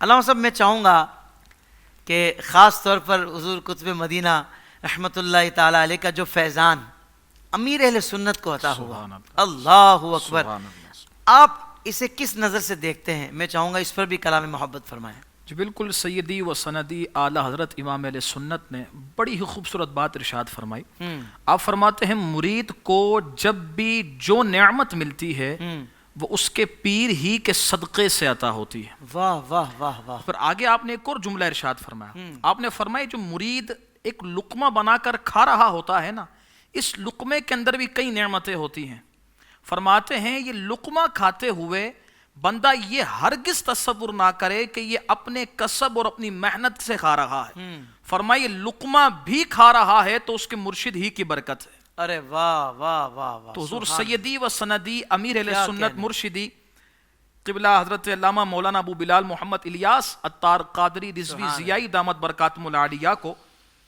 علامہ صاحب میں چاہوں گا کہ خاص طور پر حضور قطب مدینہ رحمۃ اللہ تعالی علیہ کا جو فیضان امیر اہل سنت کو عطا ہوا، اللہ اکبر، آپ اسے کس نظر سے دیکھتے ہیں؟ میں چاہوں گا اس پر بھی کلام محبت فرمائیں۔ جی بالکل، سیدی و سندی اعلیٰ حضرت امام اہل سنت نے بڑی ہی خوبصورت بات ارشاد فرمائی۔ آپ فرماتے ہیں مرید کو جب بھی جو نعمت ملتی ہے وہ اس کے پیر ہی کے صدقے سے عطا ہوتی ہے۔ واہ واہ واہ واہ۔ پھر آگے آپ نے ایک اور جملہ ارشاد فرمایا، آپ نے فرمایا جو مرید ایک لقمہ بنا کر کھا رہا ہوتا ہے نا، اس لقمے کے اندر بھی کئی نعمتیں ہوتی ہیں۔ فرماتے ہیں یہ لقمہ کھاتے ہوئے بندہ یہ ہرگز تصور نہ کرے کہ یہ اپنے کسب اور اپنی محنت سے کھا رہا ہے۔ فرمایا یہ لقمہ بھی کھا رہا ہے تو اس کے مرشد ہی کی برکت ہے۔ ارے واہ واہ واہ واہ۔ تو حضور سیدی و سندی امیر اہل سنت مرشدی قبلہ حضرت علامہ مولانا ابو بلال محمد الیاس عطار قادری رضوی ضیائی دامت برکاتہم العالیہ کو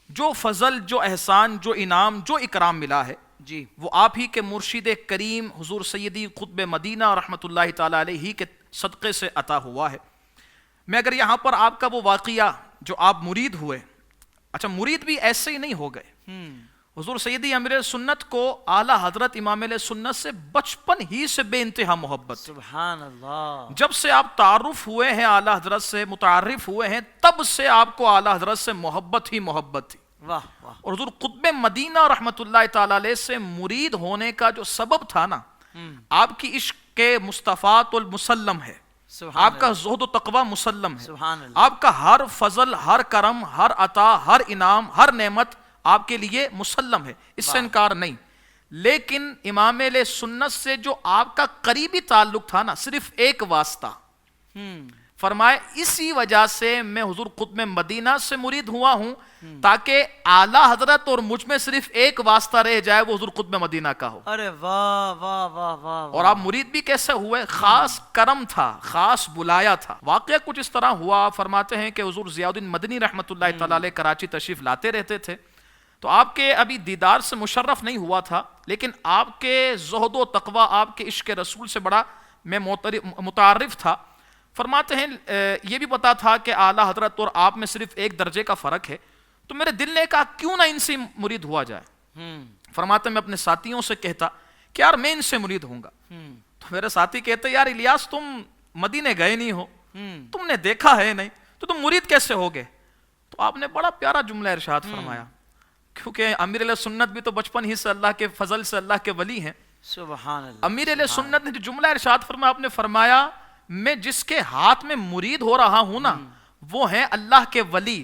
جو فضل، جو احسان، جو انعام، جو اکرام ملا ہے جی، وہ آپ ہی کے مرشد کریم حضور سیدی قطب مدینہ رحمۃ اللہ تعالی علیہ کے صدقے سے عطا ہوا ہے۔ میں اگر یہاں پر آپ کا وہ واقعہ جو آپ مرید ہوئے، اچھا مرید بھی ایسے ہی نہیں ہو گئے، حضور سیدی امیر سنت کو اعلیٰ حضرت امام علیہ سنت سے بچپن ہی سے بے انتہا محبت، سبحان اللہ۔ جب سے آپ تعارف ہوئے ہیں اعلیٰ حضرت سے، متعارف ہوئے ہیں، تب سے آپ کو اعلیٰ حضرت سے محبت ہی محبت تھی۔ واہ واہ۔ اور حضور قطب مدینہ رحمۃ اللہ تعالی علیہ سے مرید ہونے کا جو سبب تھا نا، آپ کی عشق کے مصطفیٰ المسلم ہے، آپ کا زہد و تقوی مسلم ہے، سبحان اللہ۔ آپ کا ہر فضل، ہر کرم، ہر عطا، ہر انعام، ہر نعمت آپ کے لیے مسلم ہے، اس سے انکار نہیں۔ لیکن امام علیہ سنت سے جو آپ کا قریبی تعلق تھا نا، صرف ایک واسطہ، فرمائے اسی وجہ سے میں حضور قطب مدینہ سے مرید ہوا ہوں تاکہ اعلیٰ حضرت اور مجھ میں صرف ایک واسطہ رہ جائے، وہ حضور قطب مدینہ کا ہو۔ ارے واہ واہ واہ واہ۔ اور آپ مرید بھی کیسے ہوئے؟ خاص کرم تھا، خاص بلایا تھا۔ واقعہ کچھ اس طرح ہوا، فرماتے ہیں کہ حضور ضیاء الدین مدنی رحمۃ اللہ تعالی علیہ کراچی تشریف لاتے رہتے تھے، تو آپ کے ابھی دیدار سے مشرف نہیں ہوا تھا، لیکن آپ کے زہد و تقوی، آپ کے عشق رسول سے بڑا میں متعارف تھا۔ فرماتے ہیں یہ بھی پتا تھا کہ اعلیٰ حضرت اور آپ میں صرف ایک درجے کا فرق ہے، تو میرے دل نے کہا کیوں نہ ان سے مرید ہوا جائے۔ فرماتے ہیں میں اپنے ساتھیوں سے کہتا کہ یار میں ان سے مرید ہوں گا، تو میرے ساتھی کہتے یار الیاس تم مدینے گئے نہیں ہو، تم نے دیکھا ہے نہیں، تو تم مرید کیسے ہوگے؟ تو آپ نے بڑا پیارا جملہ ارشاد فرمایا، کیونکہ امیر علیہ سنت بھی تو بچپن ہی سے اللہ کے فضل سے اللہ کے ولی ہیں۔ سبحان اللہ۔ امیر علیہ سنت نے جو جملہ ارشاد فرمایا، آپ نے فرمایا میں جس کے ہاتھ میں مرید ہو رہا ہوں نا، وہ ہیں اللہ کے ولی،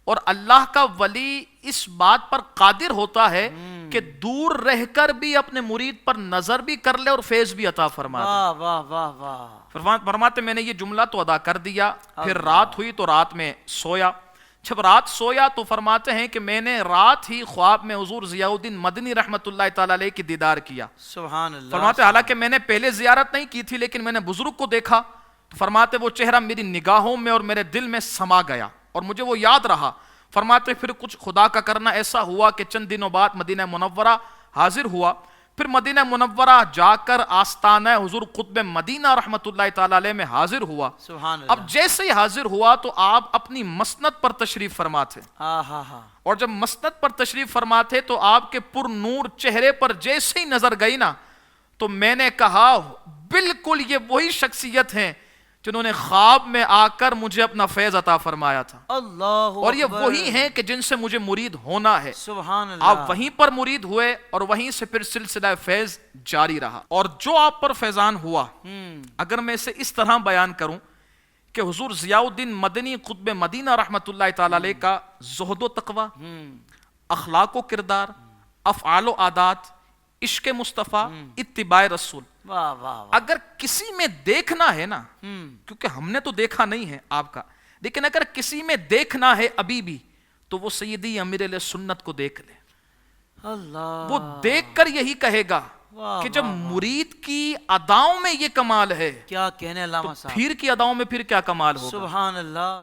اور اللہ کا ولی اس بات پر قادر ہوتا ہے کہ دور رہ کر بھی اپنے مرید پر نظر بھی کر لے اور فیض بھی عطا فرما دے۔ واہ واہ واہ واہ۔ فرماتے میں نے یہ جملہ تو ادا کر دیا، پھر رات ہوئی تو رات میں سویا، جب رات سویا تو فرماتے ہیں کہ میں نے رات ہی خواب میں حضور ضیاء الدین مدنی رحمۃ اللہ تعالی علیہ کی دیدار کیا۔ سبحان اللہ۔ فرماتے حالانکہ میں نے پہلے زیارت نہیں کی تھی، لیکن میں نے بزرگ کو دیکھا، تو فرماتے وہ چہرہ میری نگاہوں میں اور میرے دل میں سما گیا اور مجھے وہ یاد رہا۔ فرماتے پھر کچھ خدا کا کرنا ایسا ہوا کہ چند دنوں بعد مدینہ منورہ حاضر ہوا، پھر مدینہ منورہ جا کر آستانہ حضور قطب مدینہ رحمۃ اللہ تعالی علیہ میں حاضر ہوا۔ سبحان اللہ۔ اب جیسے ہی حاضر ہوا تو آپ اپنی مسند پر تشریف فرما تھے، اور جب مسند پر تشریف فرما تھے تو آپ کے پر نور چہرے پر جیسے ہی نظر گئی نا، تو میں نے کہا بالکل یہ وہی شخصیت ہیں جنہوں نے خواب میں آ کر مجھے اپنا فیض عطا فرمایا تھا، اللہ، اور یہ وہی ہیں کہ جن سے مجھے مرید ہونا ہے۔ سبحان اللہ۔ آپ وہیں پر مرید ہوئے اور وہیں سے پھر سلسلہ فیض جاری رہا، اور جو آپ پر فیضان ہوا اگر میں اسے اس طرح بیان کروں کہ حضور ضیاء الدین مدنی قطب مدینہ رحمۃ اللہ تعالی علیہ کا زہد و تقوی، اخلاق و کردار، افعال و عادات، عشق مصطفیٰ، اتباع رسول، واہ واہ۔ اگر کسی میں دیکھنا ہے نا، کیونکہ ہم نے تو دیکھا نہیں ہے آپ کا، لیکن اگر کسی میں دیکھنا ہے ابھی بھی تو وہ سیدی امیر علیہ سنت کو دیکھ لے۔ اللہ، وہ دیکھ کر یہی کہے گا کہ جب مرید کی اداؤں میں یہ کمال ہے، کیا کہنے علامہ صاحب، پیر کی اداؤں میں پھر کیا کمال ہوگا۔ سبحان اللہ۔